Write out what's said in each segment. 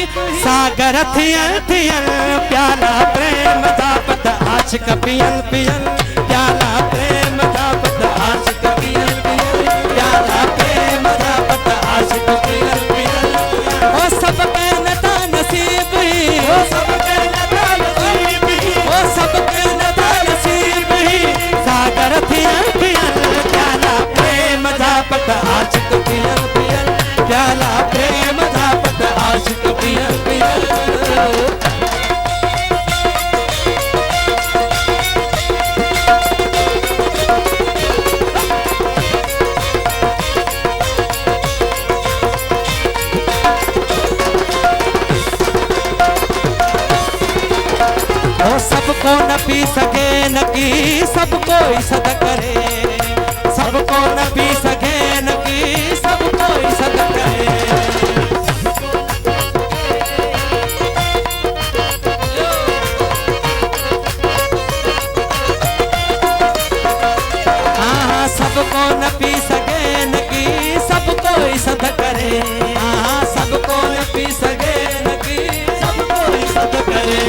सागर थियल थियल प्याला प्रेम दा पत आशिक पियल पियल प्याला प्रेम दा पत आशिक पियल पियल प्याला प्रेम दा पत आशिक पियल पियल ओ सब कहनता नसीब ही ओ सब कहनता नसीब ही ओ सब कहनता नसीब ही सागर थियल थियल प्याला प्रेम दा पत आशिक पियल पियल प्याला प्रेम दा पत आशिक पियल पियल सबको न पी सके न की सबको सद करे सबको न पी सके न की सबको सद करे हाँ सबको न पी सके न की सबको सद करे हाँ सबको न पी सके न की सबको सद करे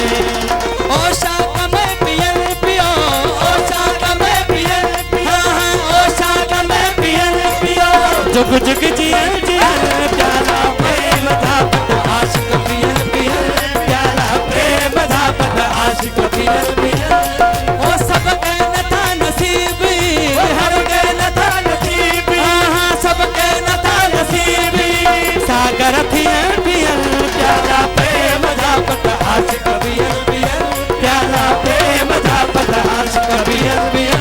जुग जुग जियल जियल प्याला प्रेम दा पत आशिक पियल पियल प्याला प्रेम दा पत आशिक पियल पियल ओ सब कहनता नसीब हर कहनता नसीब हाँ सब कहनता नसीब सागर थियल थियल प्याला प्रेम दा पत आशिक पियल पियल प्याला प्रेम दा पत आशिक पियल पियल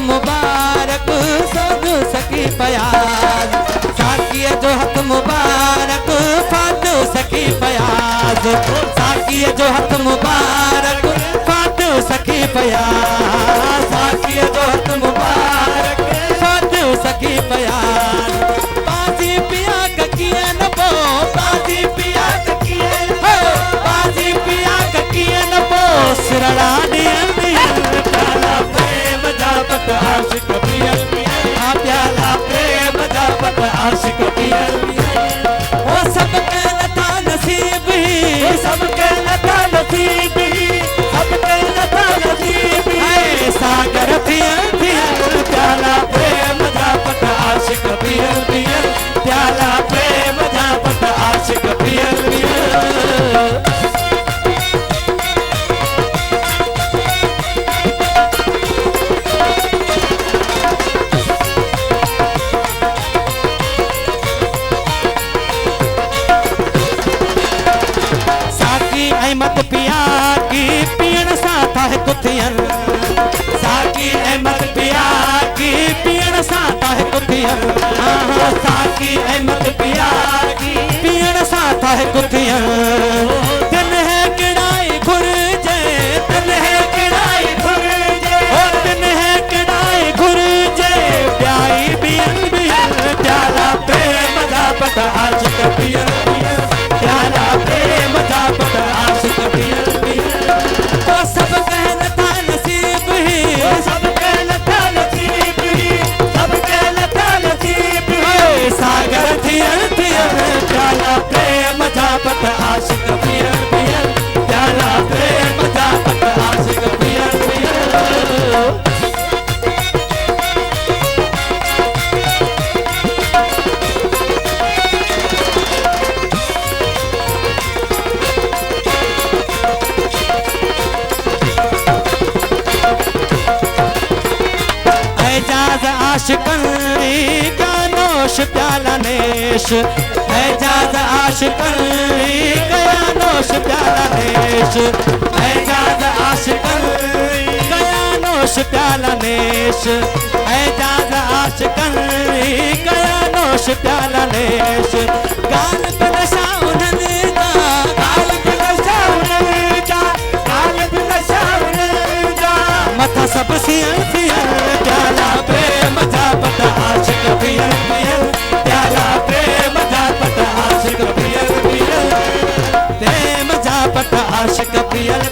मुबारक साधु सकी फयाज साकिए जो हथ मुबारक फातु सकी फयाज साकिए जो हथ मुबारक फातु सकी फयाज साकिए जो हथ मुबारक फातु सकी फयाज बाजी पिया ककिए न बो बाजी पिया ककिए हो बाजी पिया ककिए न बो सिरड़ा दियल दियल प्याला प्रेम दा पत आशिक पियल पियल प्याला प्रेम दा पत आशिक पियल पियल ओ सब कहनता नसीब ही सब कहनता नसीब ही सब कहनता नसीब ही सागर थियल थियल प्याला प्रेम दा पत आशिक पियल पियल प्याला प्रेम दा पत आशिक पियल पियल अहमद पिया की पीण साथ है कुथियन साकी अहमद पिया की पीण साथ है कुथियन साकी अहमद पिया की पीण साथ है कुथियन दिन है किड़ाई घुर जे दिन है किड़ाई घुर जे और दिन है किड़ाई घुर जे प्याई बियल बियल प्याला प्रेम दा पत आशिक पियल पियल प्याला प्रेम दा पत आशिक पियल पियल ओ सब कहनता नसीब ही सब कहनता नसीब ही सब कहनता नसीब ही सागर थियल थियल प्याला प्रेम दा पत आशिक पियल पियल प्याला प्रेम दा पत आशिक पियल पियल एजाज आशिकन का नोश प्याला नेश एजाज आशिकन का नोश प्याला नेश एजाज आशिकन का नोश प्याला नेश एजाज आशिकन का नोश प्याला नेश गाल पे नशा उन्हनि दा गाल पे नशा उन्हनि दा गाल पे नशा उन्हनि दा मथा सब सियल सियल प्याला प्रेम जा पट आशिक पियल पियल प्याला प्रेम जा पट आशिक पियल पियल प्रेम जा पट आशिक पियल